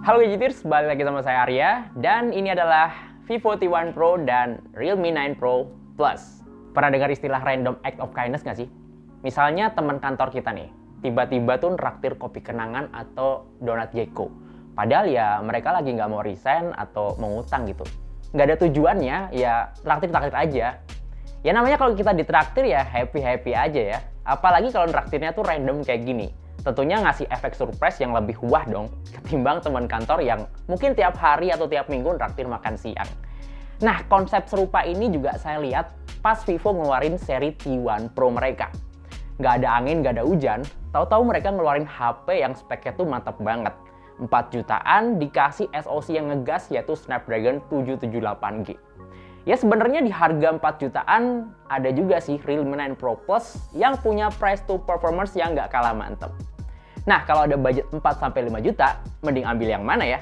Halo Gadgeters, balik lagi sama saya Arya. Dan ini adalah Vivo T1 Pro dan Realme 9 Pro Plus. Pernah dengar istilah random act of kindness nggak sih? Misalnya teman kantor kita nih, tiba-tiba tuh traktir kopi kenangan atau donat gecko. Padahal ya mereka lagi nggak mau resign atau mau ngutang gitu. Nggak ada tujuannya, ya traktir-traktir aja. Ya namanya kalau kita ditraktir ya happy-happy aja ya. Apalagi kalau traktirnya tuh random kayak gini. Tentunya ngasih efek surprise yang lebih wah dong ketimbang teman kantor yang mungkin tiap hari atau tiap minggu traktir makan siang. Nah, konsep serupa ini juga saya lihat pas Vivo ngeluarin seri T1 Pro mereka. Nggak ada angin, nggak ada hujan, tahu-tahu mereka ngeluarin HP yang speknya tuh mantap banget. 4 jutaan dikasih SoC yang ngegas yaitu Snapdragon 778G. Ya sebenarnya di harga 4 jutaan ada juga sih Realme 9 Pro Plus yang punya price to performance yang nggak kalah mantep. Nah kalau ada budget 4-5 juta, mending ambil yang mana ya?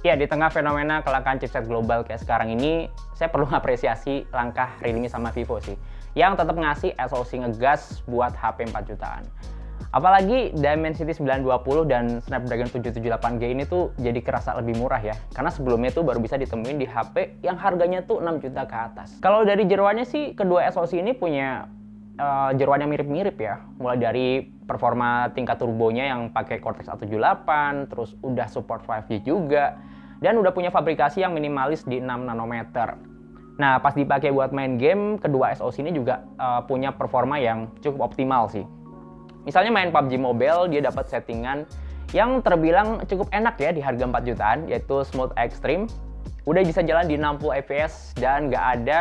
Ya di tengah fenomena kelangkaan chipset global kayak sekarang ini, saya perlu apresiasi langkah Realme sama Vivo sih, yang tetap ngasih SoC ngegas buat HP 4 jutaan. Apalagi Dimensity 920 dan Snapdragon 778G ini tuh jadi kerasa lebih murah ya. Karena sebelumnya tuh baru bisa ditemuin di HP yang harganya tuh 6 juta ke atas. Kalau dari jeroannya sih, kedua SoC ini punya jeroan yang mirip-mirip ya. Mulai dari performa tingkat turbonya yang pakai Cortex A78, terus udah support 5G juga. Dan udah punya fabrikasi yang minimalis di 6 nanometer. Nah, pas dipakai buat main game, kedua SoC ini juga punya performa yang cukup optimal sih. Misalnya main PUBG Mobile, dia dapat settingan yang terbilang cukup enak ya di harga 4 jutaan, yaitu Smooth Extreme. Udah bisa jalan di 60 fps dan nggak ada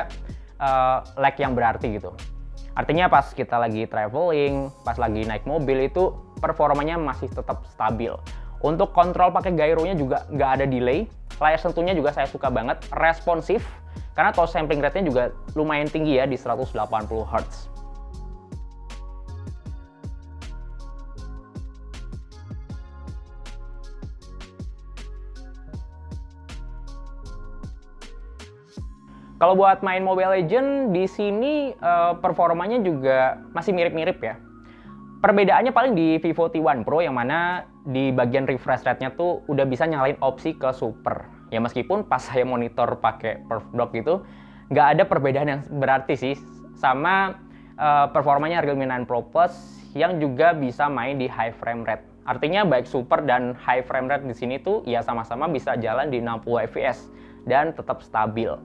lag yang berarti gitu. Artinya pas kita lagi traveling, pas lagi naik mobil itu performanya masih tetap stabil. Untuk kontrol pakai gyronya juga nggak ada delay. Layar sentuhnya juga saya suka banget, responsif. Karena touch sampling rate-nya juga lumayan tinggi ya di 180 Hz. Kalau buat main Mobile Legends, di sini performanya juga masih mirip-mirip ya. Perbedaannya paling di Vivo T1 Pro yang mana di bagian refresh rate-nya tuh udah bisa nyalain opsi ke super. Ya meskipun pas saya monitor pakai PerfDock gitu, nggak ada perbedaan yang berarti sih. Sama performanya Realme 9 Pro Plus yang juga bisa main di high frame rate. Artinya baik super dan high frame rate di sini tuh ya sama-sama bisa jalan di 60 fps dan tetap stabil.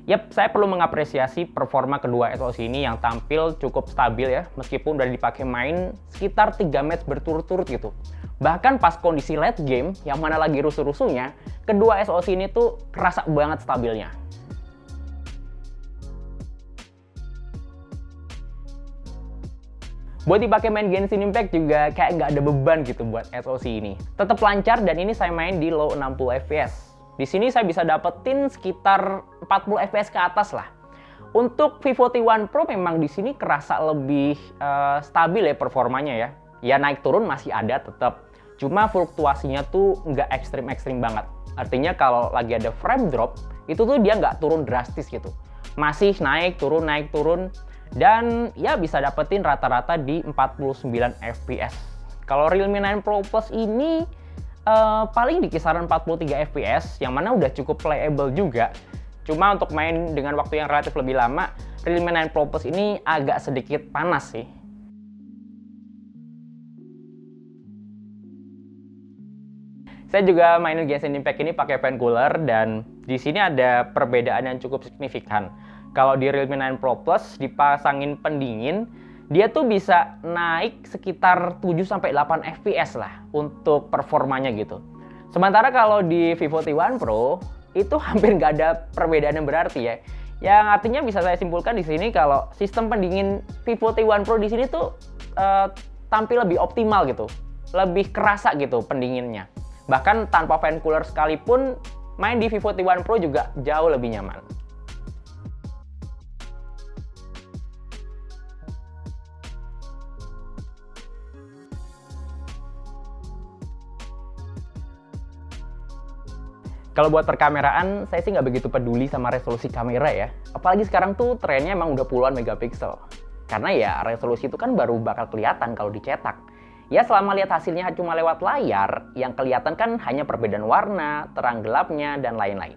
Yap, saya perlu mengapresiasi performa kedua SoC ini yang tampil cukup stabil ya, meskipun udah dipakai main sekitar 3 match berturut-turut gitu. Bahkan pas kondisi late game, yang mana lagi rusuh-rusuhnya, kedua SoC ini tuh kerasa banget stabilnya. Buat dipakai main Genshin Impact juga kayak nggak ada beban gitu buat SoC ini. Tetap lancar dan ini saya main di low 60 fps. Di sini saya bisa dapetin sekitar 40 fps ke atas lah. Untuk Vivo T1 Pro memang di sini kerasa lebih stabil ya performanya ya. Ya naik turun masih ada tetap. Cuma fluktuasinya tuh nggak ekstrim-ekstrim banget. Artinya kalau lagi ada frame drop, itu tuh dia nggak turun drastis gitu. Masih naik turun. Dan ya bisa dapetin rata-rata di 49 fps. Kalau Realme 9 Pro Plus ini paling di kisaran 43 fps, yang mana udah cukup playable juga. Cuma untuk main dengan waktu yang relatif lebih lama, Realme 9 Pro Plus ini agak sedikit panas sih. Saya juga mainin Genshin Impact ini pakai fan cooler dan di sini ada perbedaan yang cukup signifikan. Kalau di Realme 9 Pro Plus dipasangin pendingin, dia tuh bisa naik sekitar 7-8 fps lah untuk performanya gitu. Sementara kalau di Vivo T1 Pro itu hampir nggak ada perbedaan yang berarti ya. Yang artinya bisa saya simpulkan di sini kalau sistem pendingin Vivo T1 Pro di sini tuh tampil lebih optimal gitu, lebih kerasa gitu pendinginnya. Bahkan tanpa fan cooler sekalipun main di Vivo T1 Pro juga jauh lebih nyaman. Kalau buat perkameraan, saya sih nggak begitu peduli sama resolusi kamera ya. Apalagi sekarang tuh trennya emang udah puluhan megapiksel. Karena ya resolusi itu kan baru bakal kelihatan kalau dicetak. Ya selama lihat hasilnya cuma lewat layar, yang kelihatan kan hanya perbedaan warna, terang gelapnya, dan lain-lain.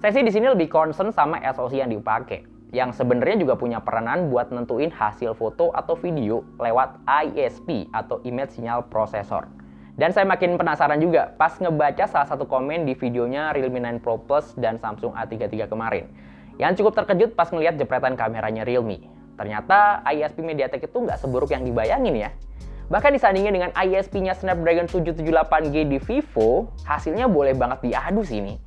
Saya sih di sini lebih concern sama SoC yang dipakai, yang sebenarnya juga punya peranan buat nentuin hasil foto atau video lewat ISP atau Image Signal Processor. Dan saya makin penasaran juga pas ngebaca salah satu komen di videonya Realme 9 Pro Plus dan Samsung A33 kemarin, yang cukup terkejut pas ngelihat jepretan kameranya Realme. Ternyata ISP MediaTek itu nggak seburuk yang dibayangin ya. Bahkan disandingin dengan ISP-nya Snapdragon 778G di Vivo, hasilnya boleh banget diadu sih ini.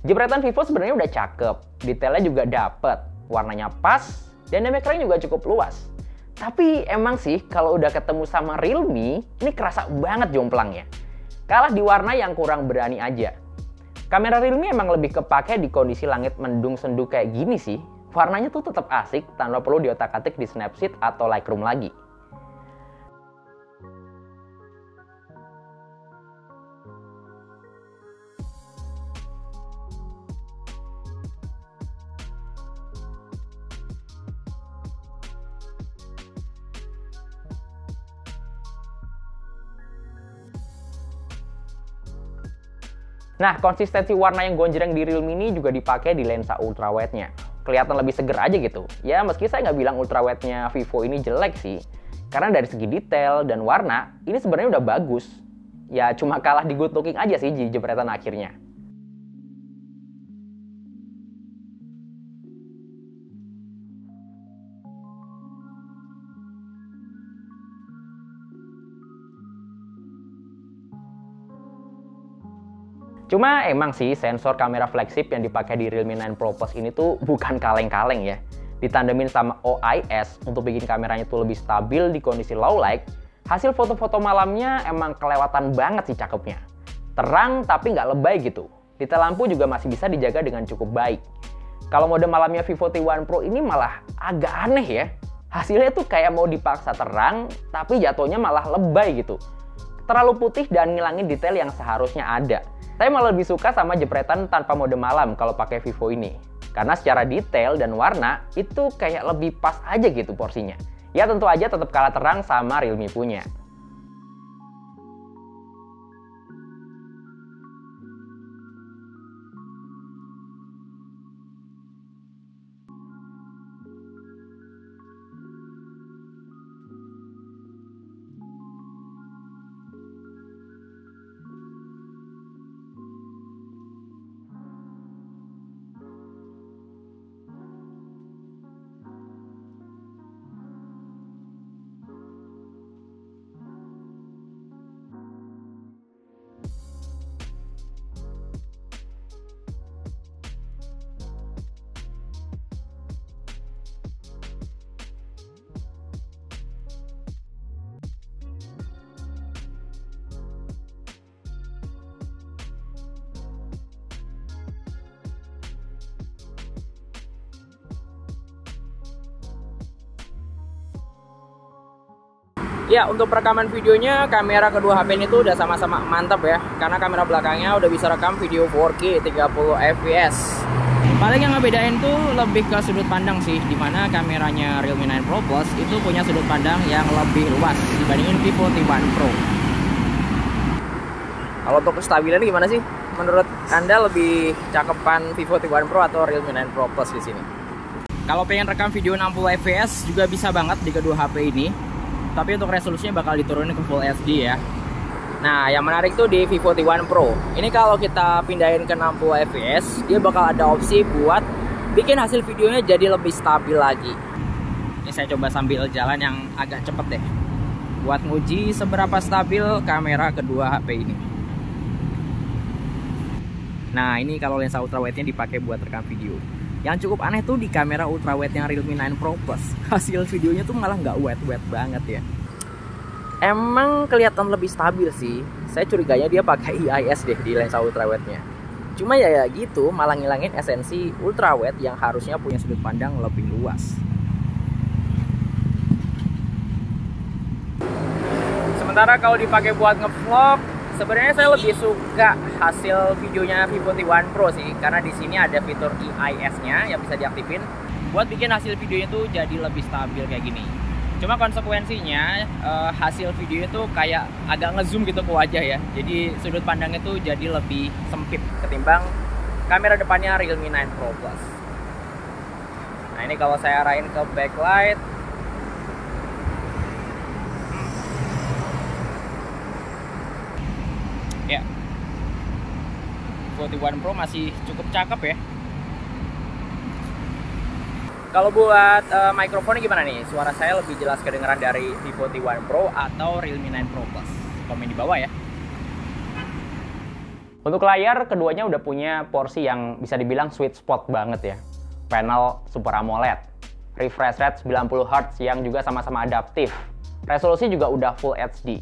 Jepretan Vivo sebenarnya udah cakep, detailnya juga dapet, warnanya pas, dan dynamic range juga cukup luas. Tapi emang sih kalau udah ketemu sama Realme, ini kerasa banget jomplangnya. Kalah di warna yang kurang berani aja. Kamera Realme emang lebih kepake di kondisi langit mendung sendu kayak gini sih. Warnanya tuh tetap asik tanpa perlu diotak-atik di Snapseed atau Lightroom lagi. Nah, konsistensi warna yang gonjreng di Realme ini juga dipakai di lensa ultrawide-nya. Kelihatan lebih seger aja gitu. Ya, meski saya nggak bilang ultrawide-nya Vivo ini jelek sih. Karena dari segi detail dan warna, ini sebenarnya udah bagus. Ya, cuma kalah di good looking aja sih di jepretan akhirnya. Cuma emang sih sensor kamera flagship yang dipakai di Realme 9 Pro Plus ini tuh bukan kaleng-kaleng ya. Ditandemin sama OIS untuk bikin kameranya tuh lebih stabil di kondisi low light, hasil foto-foto malamnya emang kelewatan banget sih cakepnya. Terang tapi nggak lebay gitu. Detail lampu juga masih bisa dijaga dengan cukup baik. Kalau mode malamnya Vivo T1 Pro ini malah agak aneh ya. Hasilnya tuh kayak mau dipaksa terang, tapi jatuhnya malah lebay gitu. Terlalu putih dan ngilangin detail yang seharusnya ada. Saya malah lebih suka sama jepretan tanpa mode malam kalau pakai Vivo ini. Karena secara detail dan warna, itu kayak lebih pas aja gitu porsinya. Ya tentu aja tetap kalah terang sama Realme punya. Ya, untuk perekaman videonya, kamera kedua HP ini tuh udah sama-sama mantap ya. Karena kamera belakangnya udah bisa rekam video 4K 30 fps. Paling yang ngebedain tuh lebih ke sudut pandang sih, dimana kameranya Realme 9 Pro Plus itu punya sudut pandang yang lebih luas dibandingin Vivo T1 Pro. Kalau untuk kestabilan gimana sih? Menurut Anda lebih cakepan Vivo T1 Pro atau Realme 9 Pro Plus di sini? Kalau pengen rekam video 60 fps juga bisa banget di kedua HP ini. Tapi untuk resolusinya bakal diturunin ke Full HD ya. Nah, yang menarik tuh di Vivo T1 Pro. Ini kalau kita pindahin ke 60 fps, dia bakal ada opsi buat bikin hasil videonya jadi lebih stabil lagi. Ini saya coba sambil jalan yang agak cepet deh, buat nguji seberapa stabil kamera kedua HP ini. Nah, ini kalau lensa ultrawide-nya dipakai buat rekam video. Yang cukup aneh tuh di kamera ultrawide yang Realme 9 Pro Plus, hasil videonya tuh malah nggak wet banget ya. Emang kelihatan lebih stabil sih. Saya curiganya dia pakai IIS deh di lensa ultrawide-nya. Cuma ya gitu, malah ngilangin esensi ultrawide yang harusnya punya sudut pandang lebih luas. Sementara kalau dipakai buat ngevlog, sebenarnya saya lebih suka hasil videonya Vivo T1 Pro sih, karena di sini ada fitur IIS-nya yang bisa diaktifin buat bikin hasil videonya tuh jadi lebih stabil kayak gini. Cuma konsekuensinya hasil video itu kayak agak ngezoom gitu ke wajah ya. Jadi sudut pandangnya tuh jadi lebih sempit ketimbang kamera depannya Realme 9 Pro Plus. Nah ini kalau saya arahin ke backlight, ya, Vivo T1 Pro masih cukup cakep ya. Kalau buat mikrofonnya gimana nih? Suara saya lebih jelas kedengeran dari Vivo T1 Pro atau Realme 9 Pro Plus? Komen di bawah ya. Untuk layar, keduanya udah punya porsi yang bisa dibilang sweet spot banget ya. Panel Super AMOLED, refresh rate 90Hz yang juga sama-sama adaptif. Resolusi juga udah Full HD.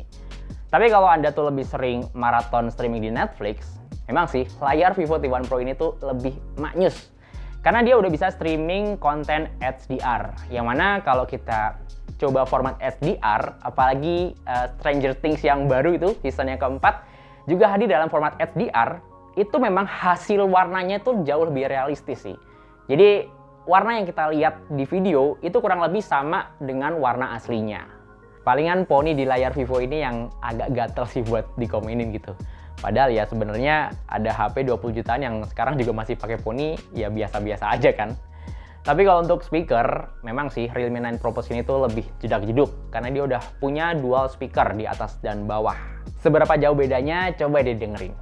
Tapi kalau Anda tuh lebih sering maraton streaming di Netflix, memang sih layar Vivo T1 Pro ini tuh lebih maknyus. Karena dia udah bisa streaming konten HDR, yang mana kalau kita coba format HDR, apalagi Stranger Things yang baru itu, season yang keempat, juga hadir dalam format HDR, itu memang hasil warnanya tuh jauh lebih realistis sih. Jadi warna yang kita lihat di video itu kurang lebih sama dengan warna aslinya. Palingan poni di layar Vivo ini yang agak gatel sih buat dikomenin gitu. Padahal ya sebenarnya ada HP 20 jutaan yang sekarang juga masih pakai poni, ya biasa-biasa aja kan. Tapi kalau untuk speaker, memang sih Realme 9 Pro Plus ini tuh lebih jedak-jeduk karena dia udah punya dual speaker di atas dan bawah. Seberapa jauh bedanya, coba deh dengerin.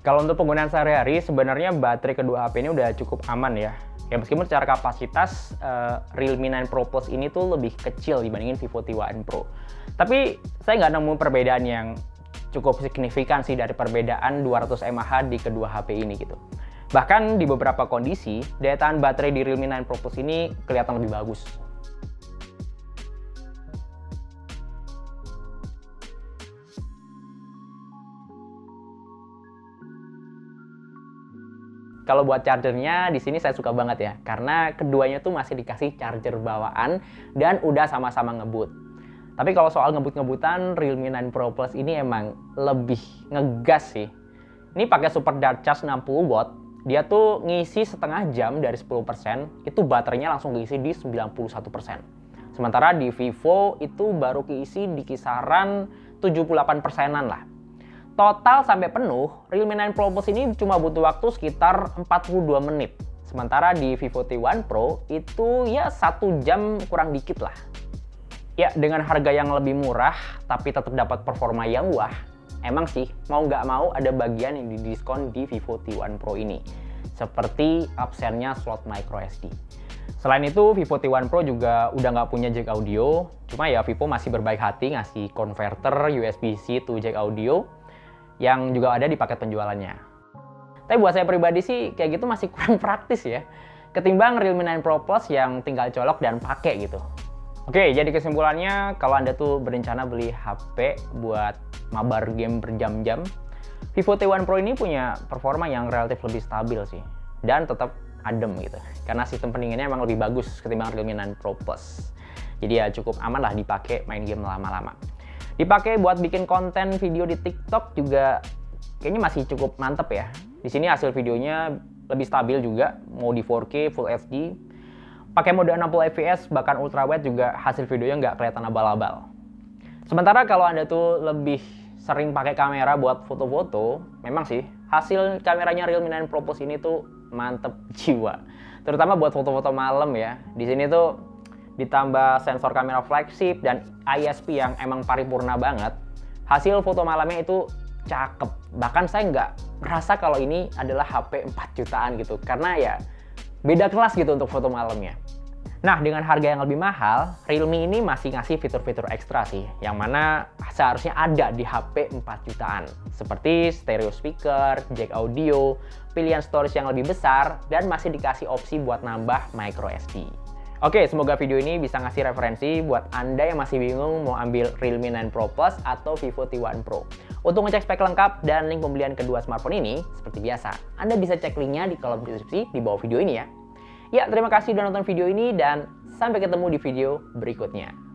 Kalau untuk penggunaan sehari-hari, sebenarnya baterai kedua HP ini udah cukup aman ya. Ya meskipun secara kapasitas Realme 9 Pro Plus ini tuh lebih kecil dibandingin Vivo T1 Pro. Tapi saya nggak nemu perbedaan yang cukup signifikan sih dari perbedaan 200 mAh di kedua HP ini gitu. Bahkan di beberapa kondisi, daya tahan baterai di Realme 9 Pro Plus ini kelihatan lebih bagus. Kalau buat chargernya, di sini saya suka banget ya, karena keduanya tuh masih dikasih charger bawaan dan udah sama-sama ngebut. Tapi kalau soal ngebut-ngebutan, Realme 9 Pro Plus ini emang lebih ngegas sih. Ini pakai Super Dart Charge 60 watt, dia tuh ngisi setengah jam dari 10%, itu baterainya langsung diisi di 91%. Sementara di Vivo itu baru keisi di kisaran 78%-an lah. Total sampai penuh, Realme 9 Pro Plus ini cuma butuh waktu sekitar 42 menit. Sementara di Vivo T1 Pro itu ya 1 jam kurang dikit lah. Ya dengan harga yang lebih murah tapi tetap dapat performa yang wah, emang sih mau nggak mau ada bagian yang didiskon di Vivo T1 Pro ini. Seperti absennya slot microSD. Selain itu, Vivo T1 Pro juga udah nggak punya jack audio. Cuma ya Vivo masih berbaik hati ngasih konverter USB-C to jack audio yang juga ada di paket penjualannya. Tapi buat saya pribadi sih kayak gitu masih kurang praktis ya, ketimbang Realme 9 Pro Plus yang tinggal colok dan pakai gitu. Oke, jadi kesimpulannya kalau Anda tuh berencana beli HP buat mabar game berjam-jam, Vivo T1 Pro ini punya performa yang relatif lebih stabil sih, dan tetap adem gitu. Karena sistem pendinginnya emang lebih bagus ketimbang Realme 9 Pro Plus. Jadi ya cukup aman lah dipakai main game lama-lama. Dipakai buat bikin konten video di TikTok juga kayaknya masih cukup mantep ya. Di sini hasil videonya lebih stabil juga, mau di 4K, Full HD. Pakai mode 60 fps, bahkan ultrawide juga hasil videonya nggak kelihatan abal-abal. Sementara kalau Anda tuh lebih sering pakai kamera buat foto-foto, memang sih hasil kameranya Realme 9 Pro Plus ini tuh mantep jiwa. Terutama buat foto-foto malam ya. Di sini tuh ditambah sensor kamera flagship dan ISP yang emang paripurna banget, hasil foto malamnya itu cakep. Bahkan saya nggak merasa kalau ini adalah HP 4 jutaan gitu, karena ya beda kelas gitu untuk foto malamnya. Nah, dengan harga yang lebih mahal, Realme ini masih ngasih fitur-fitur ekstra sih, yang mana seharusnya ada di HP 4 jutaan. Seperti stereo speaker, jack audio, pilihan storage yang lebih besar, dan masih dikasih opsi buat nambah micro SD. Oke, semoga video ini bisa ngasih referensi buat Anda yang masih bingung mau ambil Realme 9 Pro Plus atau Vivo T1 Pro. Untuk ngecek spek lengkap dan link pembelian kedua smartphone ini, seperti biasa, Anda bisa cek linknya di kolom deskripsi di bawah video ini ya. Ya, terima kasih sudah nonton video ini dan sampai ketemu di video berikutnya.